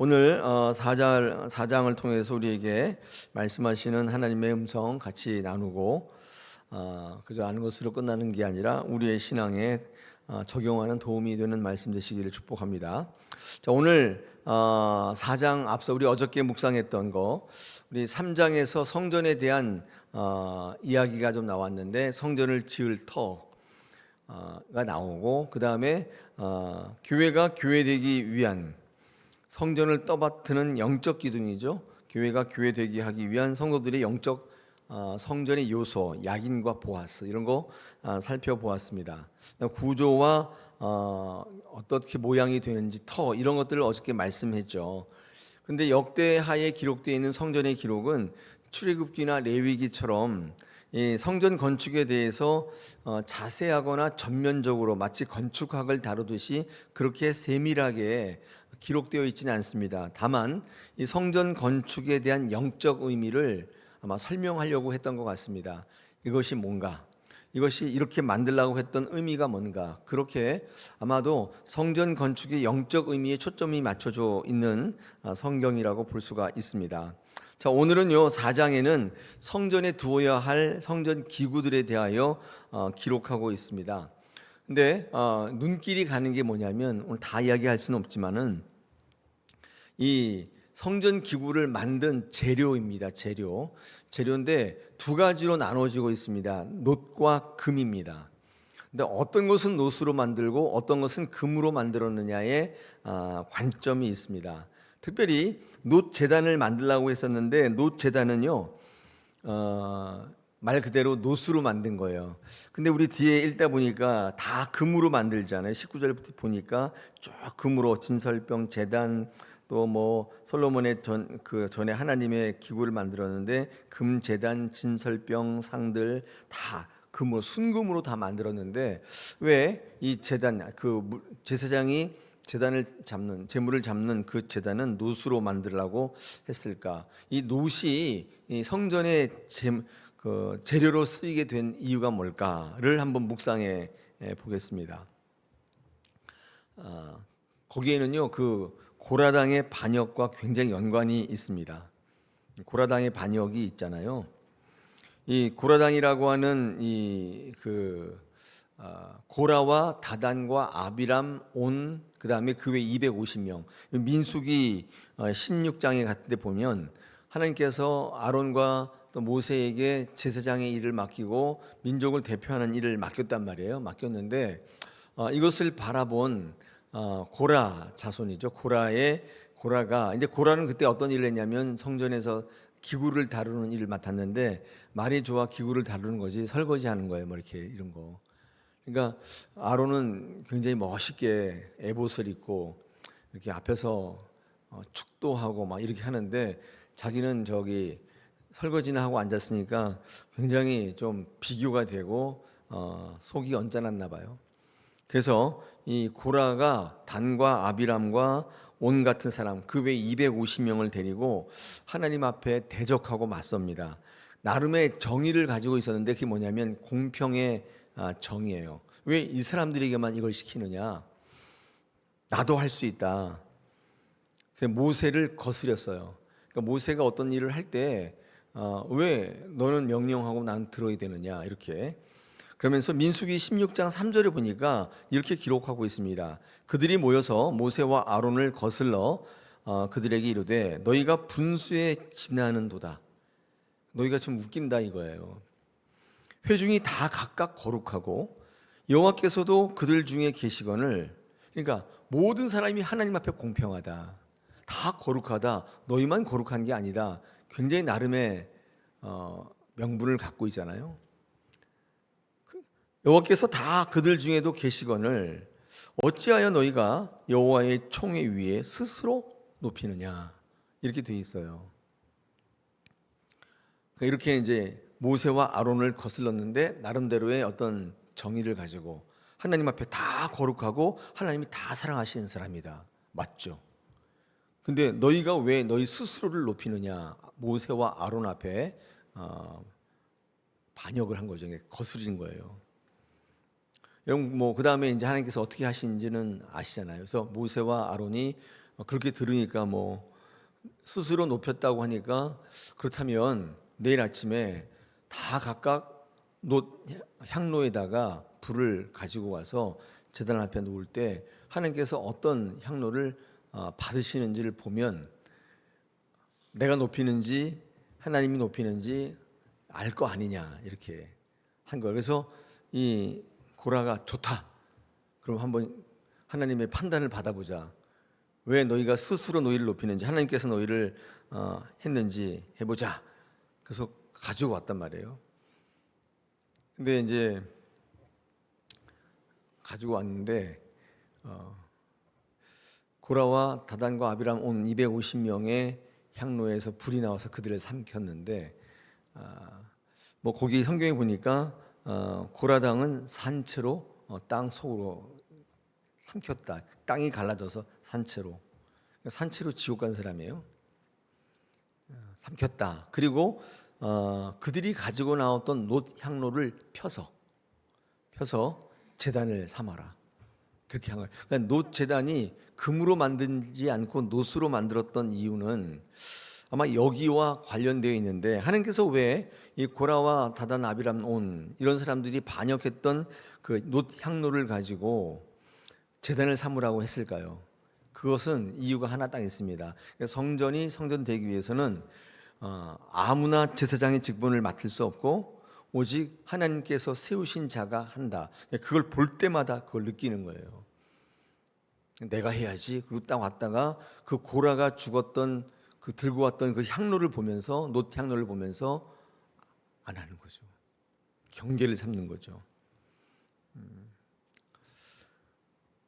오늘 4장을 통해서 우리에게 말씀하시는 하나님의 음성 같이 나누고 그저 아는 것으로 끝나는 게 아니라 우리의 신앙에 적용하는 도움이 되는 말씀 되시기를 축복합니다. 자, 오늘 4장 앞서 우리 어저께 묵상했던 거 우리 3장에서 성전에 대한 이야기가 좀 나왔는데 성전을 지을 터가 나오고 그 다음에 교회가 교회되기 위한 성전을 떠받드는 영적 기둥이죠. 교회가 교회되게 하기 위한 성도들의 영적 성전의 요소, 야긴과 보아스 이런 거 살펴보았습니다. 구조와 어떻게 모양이 되는지 터 이런 것들을 어저께 말씀했죠. 그런데 역대하에 기록되어 있는 성전의 기록은 출애굽기나 레위기처럼 이 성전 건축에 대해서 자세하거나 전면적으로 마치 건축학을 다루듯이 그렇게 세밀하게 기록되어 있지는 않습니다. 다만 이 성전 건축에 대한 영적 의미를 아마 설명하려고 했던 것 같습니다. 이것이 뭔가, 이것이 이렇게 만들려고 했던 의미가 뭔가, 그렇게 아마도 성전 건축의 영적 의미에 초점이 맞춰져 있는 성경이라고 볼 수가 있습니다. 자, 오늘은요 4장에는 성전에 두어야 할 성전 기구들에 대하여 기록하고 있습니다. 근데 눈길이 가는 게 뭐냐면 오늘 다 이야기할 수는 없지만은 이 성전 기구를 만든 재료입니다. 재료인데 두 가지로 나눠지고 있습니다. 놋과 금입니다. 근데 어떤 것은 놋으로 만들고 어떤 것은 금으로 만들었느냐에 관점이 있습니다. 특별히 놋 제단을 만들려고 했었는데 놋 제단은요 말 그대로 놋으로 만든 거예요. 근데 우리 뒤에 읽다 보니까 다 금으로 만들잖아요. 19절 보니까 쭉 금으로 진설병 제단 또 뭐 솔로몬의 전에 하나님의 기구를 만들었는데 금 제단 진설병 상들 다 금으로 순금으로 다 만들었는데 왜 이 제단 제사장이 제단을 잡는 제물을 잡는 그 제단은 놋으로 만들라고 했을까? 이 놋이 이 성전의 재료로 쓰이게 된 이유가 뭘까를 한번 묵상해 보겠습니다. 거기에는요 고라당의 반역과 굉장히 연관이 있습니다. 고라당의 반역이 있잖아요. 이 고라당이라고 하는 고라와 다단과 아비람 온 그다음에 그 외 250명 민수기 16장에 갔을 때 보면 하나님께서 아론과 또 모세에게 제사장의 일을 맡기고 민족을 대표하는 일을 맡겼단 말이에요. 맡겼는데 이것을 바라본 고라 자손이죠. 고라가 이제 고라는 그때 어떤 일을 했냐면 성전에서 기구를 다루는 일을 맡았는데 말이 좋아 기구를 다루는 거지 설거지하는 거예요. 뭐 이렇게 이런 거. 그러니까 아론은 굉장히 멋있게 에봇을 입고 이렇게 앞에서 축도하고 막 이렇게 하는데 자기는 저기 설거지나 하고 앉았으니까 굉장히 좀 비교가 되고 속이 언짢았나 봐요. 그래서 이 고라가 단과 아비람과 온 같은 사람 그 외 250명을 데리고 하나님 앞에 대적하고 맞섭니다. 나름의 정의를 가지고 있었는데 그게 뭐냐면 공평의 정의예요. 왜 이 사람들에게만 이걸 시키느냐? 나도 할 수 있다. 모세를 거스렸어요. 그러니까 모세가 어떤 일을 할 때 왜 너는 명령하고 난 들어야 되느냐 이렇게. 그러면서 민수기 16장 3절에 보니까 이렇게 기록하고 있습니다. 그들이 모여서 모세와 아론을 거슬러 그들에게 이르되 너희가 분수에 지나는도다. 너희가 좀 웃긴다 이거예요. 회중이 다 각각 거룩하고 여호와께서도 그들 중에 계시거늘 그러니까 모든 사람이 하나님 앞에 공평하다. 다 거룩하다. 너희만 거룩한 게 아니다. 굉장히 나름의 명분을 갖고 있잖아요. 여호와께서 다 그들 중에도 계시거늘 어찌하여 너희가 여호와의 총회 위에 스스로 높이느냐 이렇게 돼 있어요. 이렇게 이제 모세와 아론을 거슬렀는데 나름대로의 어떤 정의를 가지고 하나님 앞에 다 거룩하고 하나님이 다 사랑하시는 사람이다. 맞죠? 근데 너희가 왜 너희 스스로를 높이느냐? 모세와 아론 앞에 반역을 한 거죠. 거스린 거예요. 여러분 그 다음에 이제 하나님께서 어떻게 하시는지는 아시잖아요. 그래서 모세와 아론이 그렇게 들으니까 뭐 스스로 높였다고 하니까 그렇다면 내일 아침에 다 각각 향로에다가 불을 가지고 와서 제단 앞에 놓을 때 하나님께서 어떤 향로를 받으시는지를 보면 내가 높이는지 하나님이 높이는지 알 거 아니냐 이렇게 한 거예요. 그래서 이 고라가 좋다. 그럼 한번 하나님의 판단을 받아보자. 왜 너희가 스스로 너희를 높이는지 하나님께서 너희를 했는지 해보자. 그래서 가지고 왔단 말이에요. 근데 이제 가지고 왔는데 고라와 다단과 아비람 온 250명의 향로에서 불이 나와서 그들을 삼켰는데 뭐 거기 성경에 보니까 고라당은 산채로 땅 속으로 삼켰다. 땅이 갈라져서 산채로 지옥 간 사람이에요. 삼켰다. 그리고 그들이 가지고 나왔던 놋 향로를 펴서 제단을 삼아라. 그렇게 한 거예요. 그러니까 놋 제단이 금으로 만들지 않고 놋으로 만들었던 이유는 아마 여기와 관련되어 있는데 하나님께서 왜 이 고라와 다단 아비람 온 이런 사람들이 반역했던 그 놋 향로를 가지고 제단을 삼으라고 했을까요? 그것은 이유가 하나 딱 있습니다. 성전이 성전되기 위해서는 아무나 제사장의 직분을 맡을 수 없고 오직 하나님께서 세우신 자가 한다. 그걸 볼 때마다 그걸 느끼는 거예요. 내가 해야지. 그리고 딱 왔다가 그 고라가 죽었던 그 들고 왔던 그 향로를 보면서 놋 향로를 보면서 안 하는 거죠. 경계를 삼는 거죠.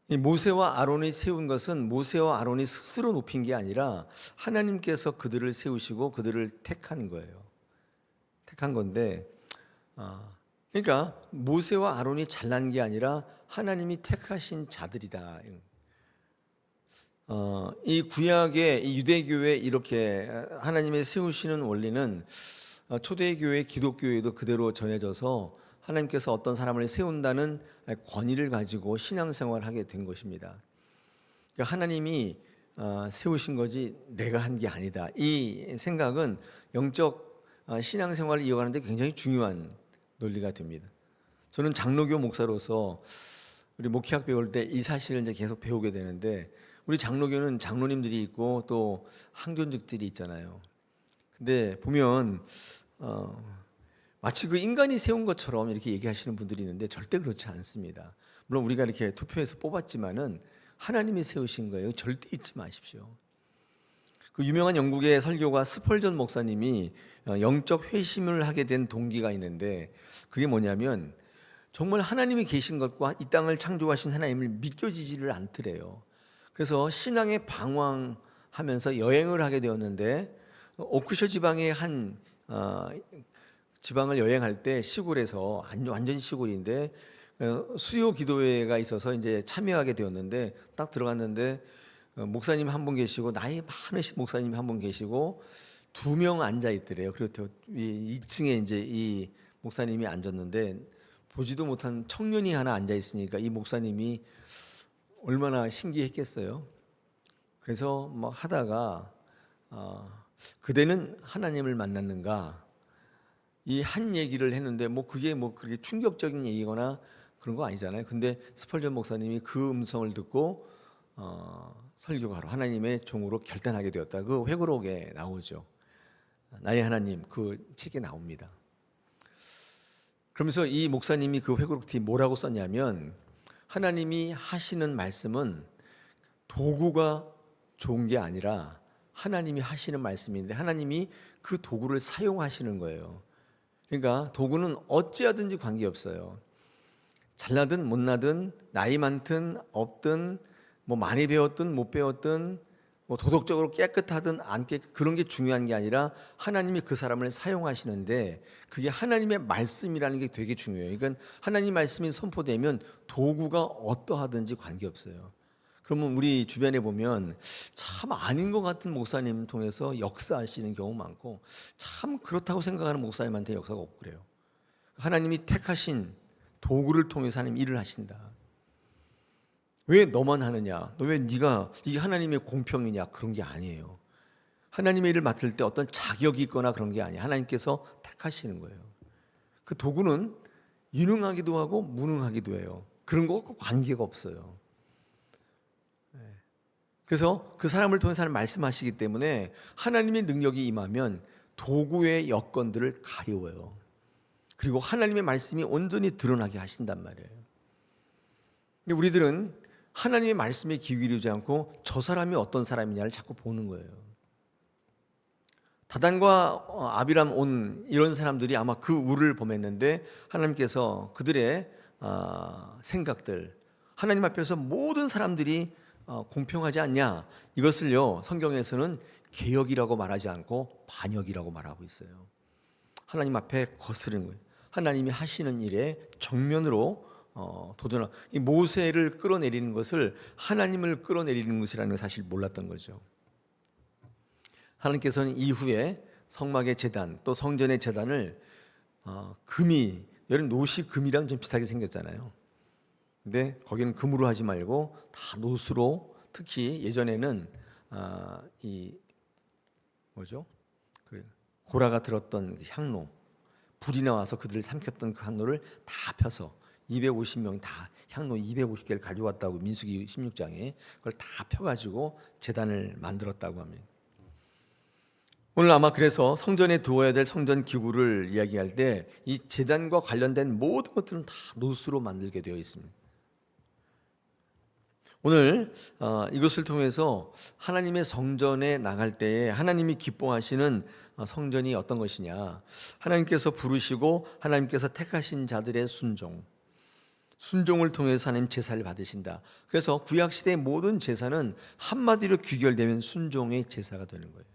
이 모세와 아론이 세운 것은 모세와 아론이 스스로 높인 게 아니라 하나님께서 그들을 세우시고 그들을 택한 거예요. 택한 건데, 그러니까 모세와 아론이 잘난 게 아니라 하나님이 택하신 자들이다. 이 구약의 이 유대교회 이렇게 하나님의 세우시는 원리는 초대교회 기독교회도 그대로 전해져서 하나님께서 어떤 사람을 세운다는 권위를 가지고 신앙생활을 하게 된 것입니다. 그러니까 하나님이 세우신 거지 내가 한 게 아니다. 이 생각은 영적 신앙생활을 이어가는 데 굉장히 중요한 논리가 됩니다. 저는 장로교 목사로서 우리 목회학 배울 때 이 사실을 이제 계속 배우게 되는데 우리 장로교는 장로님들이 있고 또 항존직들이 있잖아요. 근데 보면 마치 그 인간이 세운 것처럼 이렇게 얘기하시는 분들이 있는데 절대 그렇지 않습니다. 물론 우리가 이렇게 투표해서 뽑았지만은 하나님이 세우신 거예요. 절대 잊지 마십시오. 그 유명한 영국의 설교가 스펄전 목사님이 영적 회심을 하게 된 동기가 있는데 그게 뭐냐면 정말 하나님이 계신 것과 이 땅을 창조하신 하나님을 믿겨지지를 않더래요. 그래서 신앙에 방황하면서 여행을 하게 되었는데 오크셔 지방의 한 지방을 여행할 때 시골에서 완전 시골인데 수요 기도회가 있어서 이제 참여하게 되었는데 딱 들어갔는데 목사님 한 분 계시고 나이 많으신 목사님 한 분 계시고 2명 앉아 있더래요. 그리고 2층에 이제 이 목사님이 앉았는데 보지도 못한 청년이 하나 앉아 있으니까 이 목사님이 얼마나 신기했겠어요. 그래서 뭐 하다가 그대는 하나님을 만났는가 이 한 얘기를 했는데 뭐 그게 뭐 그렇게 충격적인 얘기거나 그런 거 아니잖아요. 근데 스펄전 목사님이 그 음성을 듣고 설교가로 하나님의 종으로 결단하게 되었다. 그 회고록에 나오죠. 나의 하나님 그 책에 나옵니다. 그러면서 이 목사님이 그 회고록 뒤에 뭐라고 썼냐면 하나님이 하시는 말씀은 도구가 좋은 게 아니라 하나님이 하시는 말씀인데 하나님이 그 도구를 사용하시는 거예요. 그러니까 도구는 어찌하든지 관계없어요. 잘나든 못나든 나이 많든 없든 뭐 많이 배웠든 못 배웠든 뭐 도덕적으로 깨끗하든 안 그런 게 중요한 게 아니라 하나님이 그 사람을 사용하시는데 그게 하나님의 말씀이라는 게 되게 중요해요. 그러니까 하나님 말씀이 선포되면 도구가 어떠하든지 관계없어요. 그러면 우리 주변에 보면 참 아닌 것 같은 목사님 통해서 역사하시는 경우 많고 참 그렇다고 생각하는 목사님한테 역사가 없고 그래요. 하나님이 택하신 도구를 통해서 하나님 일을 하신다. 왜 너만 하느냐? 너 왜 네가 이게 하나님의 공평이냐? 그런 게 아니에요. 하나님의 일을 맡을 때 어떤 자격이 있거나 그런 게 아니에요. 하나님께서 택하시는 거예요. 그 도구는 유능하기도 하고 무능하기도 해요. 그런 거하고 관계가 없어요. 그래서 그 사람을 통해서 말씀하시기 때문에 하나님의 능력이 임하면 도구의 여건들을 가려워요. 그리고 하나님의 말씀이 온전히 드러나게 하신단 말이에요. 근데 우리들은 하나님의 말씀에 귀 기울이지 않고 저 사람이 어떤 사람이냐를 자꾸 보는 거예요. 다단과 아비람 온 이런 사람들이 아마 그 우를 범했는데 하나님께서 그들의 생각들, 하나님 앞에서 모든 사람들이 공평하지 않냐, 이것을요 성경에서는 개역이라고 말하지 않고 반역이라고 말하고 있어요. 하나님 앞에 거스르는 거예요. 하나님이 하시는 일에 정면으로 도전하고, 이 모세를 끌어내리는 것을 하나님을 끌어내리는 것이라는 걸 사실 몰랐던 거죠. 하나님께서는 이후에 성막의 제단 또 성전의 제단을 금이, 여러분 노시 금이랑 좀 비슷하게 생겼잖아요. 근데 거기는 금으로 하지 말고 다 노수로, 특히 예전에는 이 뭐죠? 그 고라가 들었던 향로, 불이 나와서 그들을 삼켰던 그 향로를 다 펴서 250명이 다 향로 250개를 가져왔다고 민수기 16장에 그걸 다 펴가지고 제단을 만들었다고 합니다. 오늘 아마 그래서 성전에 두어야 될 성전 기구를 이야기할 때 이 제단과 관련된 모든 것들은 다 노수로 만들게 되어 있습니다. 오늘 이것을 통해서 하나님의 성전에 나갈 때에 하나님이 기뻐하시는 성전이 어떤 것이냐, 하나님께서 부르시고 하나님께서 택하신 자들의 순종을 통해서 하나님 제사를 받으신다. 그래서 구약시대의 모든 제사는 한마디로 귀결되면 순종의 제사가 되는 거예요.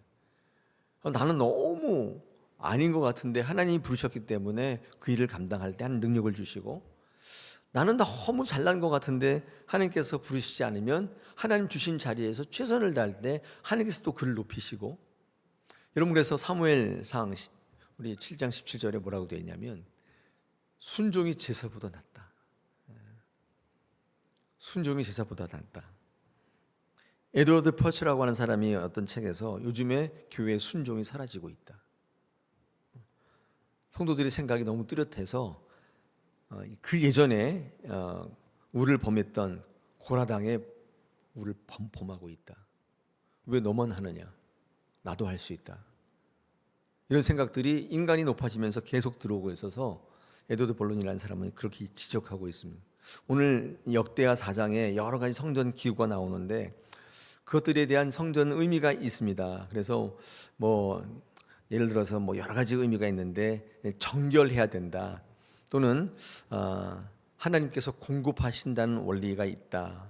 나는 너무 아닌 것 같은데 하나님이 부르셨기 때문에 그 일을 감당할 때 하나님 능력을 주시고, 나는 너무 잘난 것 같은데 하나님께서 부르시지 않으면 하나님 주신 자리에서 최선을 다할 때 하나님께서 또 그를 높이시고. 여러분, 그래서 사무엘상 우리 7장 17절에 뭐라고 되어 있냐면 순종이 제사보다 낫다. 순종이 제사보다 낫다. 에드워드 퍼치라고 하는 사람이 어떤 책에서 요즘에 교회의 순종이 사라지고 있다. 성도들의 생각이 너무 뚜렷해서 그 예전에 우를 범했던 고라당의 우를 범하고 있다. 왜 너만 하느냐? 나도 할 수 있다. 이런 생각들이 인간이 높아지면서 계속 들어오고 있어서 에드워드 볼론이라는 사람은 그렇게 지적하고 있습니다. 오늘 역대하 4장에 여러 가지 성전 기구가 나오는데 그것들에 대한 성전 의미가 있습니다. 그래서 예를 들어서 여러 가지 의미가 있는데 정결해야 된다, 또는 하나님께서 공급하신다는 원리가 있다.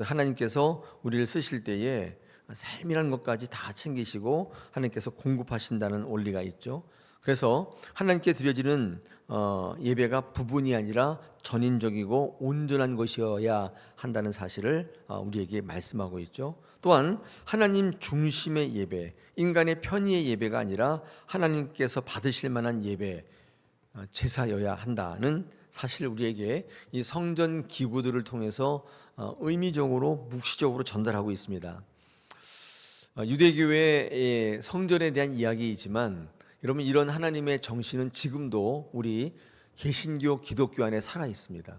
하나님께서 우리를 쓰실 때에 세밀한 것까지 다 챙기시고 하나님께서 공급하신다는 원리가 있죠. 그래서 하나님께 드려지는 예배가 부분이 아니라 전인적이고 온전한 것이어야 한다는 사실을 우리에게 말씀하고 있죠. 또한 하나님 중심의 예배, 인간의 편의의 예배가 아니라 하나님께서 받으실 만한 예배, 제사여야 한다는 사실, 우리에게 이 성전 기구들을 통해서 의미적으로 묵시적으로 전달하고 있습니다. 유대교회의 성전에 대한 이야기이지만 여러분, 이런 하나님의 정신은 지금도 우리 개신교 기독교 안에 살아 있습니다.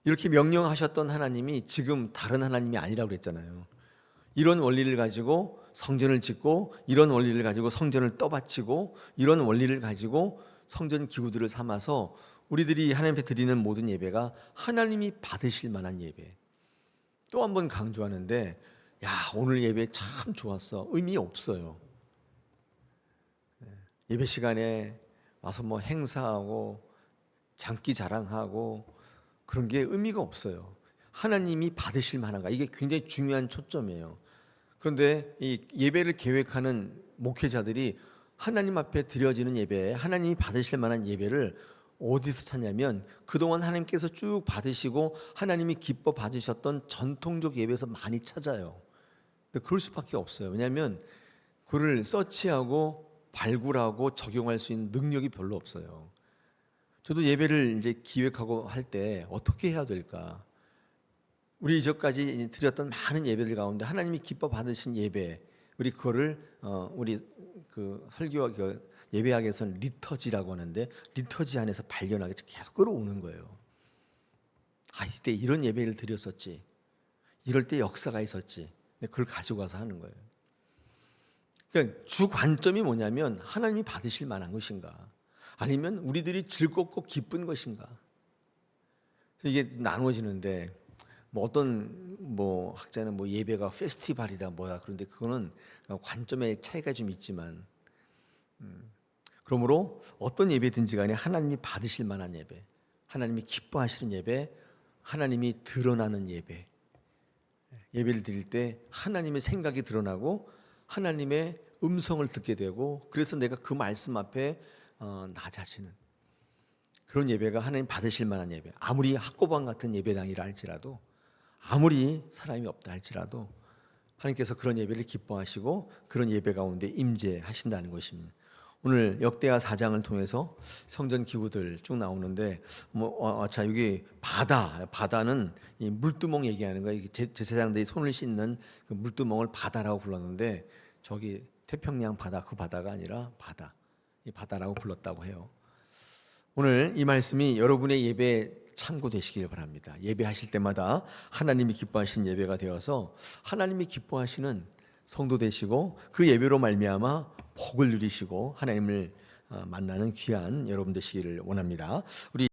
이렇게 명령하셨던 하나님이 지금 다른 하나님이 아니라고 그랬잖아요. 이런 원리를 가지고 성전을 짓고, 이런 원리를 가지고 성전을 떠받치고, 이런 원리를 가지고 성전 기구들을 삼아서 우리들이 하나님께 드리는 모든 예배가 하나님이 받으실 만한 예배. 또 한 번 강조하는데, 오늘 예배 참 좋았어, 의미 없어요. 예배 시간에 와서 행사하고 장기 자랑하고 그런 게 의미가 없어요. 하나님이 받으실 만한가, 이게 굉장히 중요한 초점이에요. 그런데 이 예배를 계획하는 목회자들이 하나님 앞에 드려지는 예배, 하나님이 받으실 만한 예배를 어디서 찾냐면 그동안 하나님께서 쭉 받으시고 하나님이 기뻐 받으셨던 전통적 예배에서 많이 찾아요. 근데 그럴 수밖에 없어요. 왜냐하면 그를 서치하고 발굴하고 적용할 수 있는 능력이 별로 없어요. 저도 예배를 이제 기획하고 할 때 어떻게 해야 될까? 우리 이전까지 드렸던 많은 예배들 가운데 하나님이 기뻐 받으신 예배, 우리 그거를 우리 그 설교 예배학에서는 리터지라고 하는데, 리터지 안에서 발견하게 계속 끌어오는 거예요. 아, 이때 이런 예배를 드렸었지, 이럴 때 역사가 있었지. 그걸 가지고 가서 하는 거예요. 그러니까 주 관점이 뭐냐면 하나님이 받으실 만한 것인가, 아니면 우리들이 즐겁고 기쁜 것인가. 이게 나눠지는데, 뭐 어떤 뭐 학자는 뭐 예배가 페스티벌이다 뭐야, 그런데 그거는 관점의 차이가 좀 있지만, 그러므로 어떤 예배든지 간에 하나님이 받으실 만한 예배, 하나님이 기뻐하시는 예배, 하나님이 드러나는 예배, 예배를 드릴 때 하나님의 생각이 드러나고 하나님의 음성을 듣게 되고, 그래서 내가 그 말씀 앞에 낮아지는 그런 예배가 하나님 받으실 만한 예배. 아무리 학고방 같은 예배당이라 할지라도, 아무리 사람이 없다 할지라도 하나님께서 그런 예배를 기뻐하시고 그런 예배 가운데 임재하신다는 것입니다. 오늘 역대하 4장을 통해서 성전 기구들 쭉 나오는데, 자, 여기 바다는 이 물두멍 얘기하는 거예요. 제사장들이 손을 씻는 그 물두멍을 바다라고 불렀는데, 저기 태평양 바다, 그 바다가 아니라 이 바다라고 불렀다고 해요. 오늘 이 말씀이 여러분의 예배에 참고되시길 바랍니다. 예배하실 때마다 하나님이 기뻐하시는 예배가 되어서 하나님이 기뻐하시는 성도 되시고, 그 예배로 말미암아 복을 누리시고 하나님을 만나는 귀한 여러분 되시기를 원합니다. 우리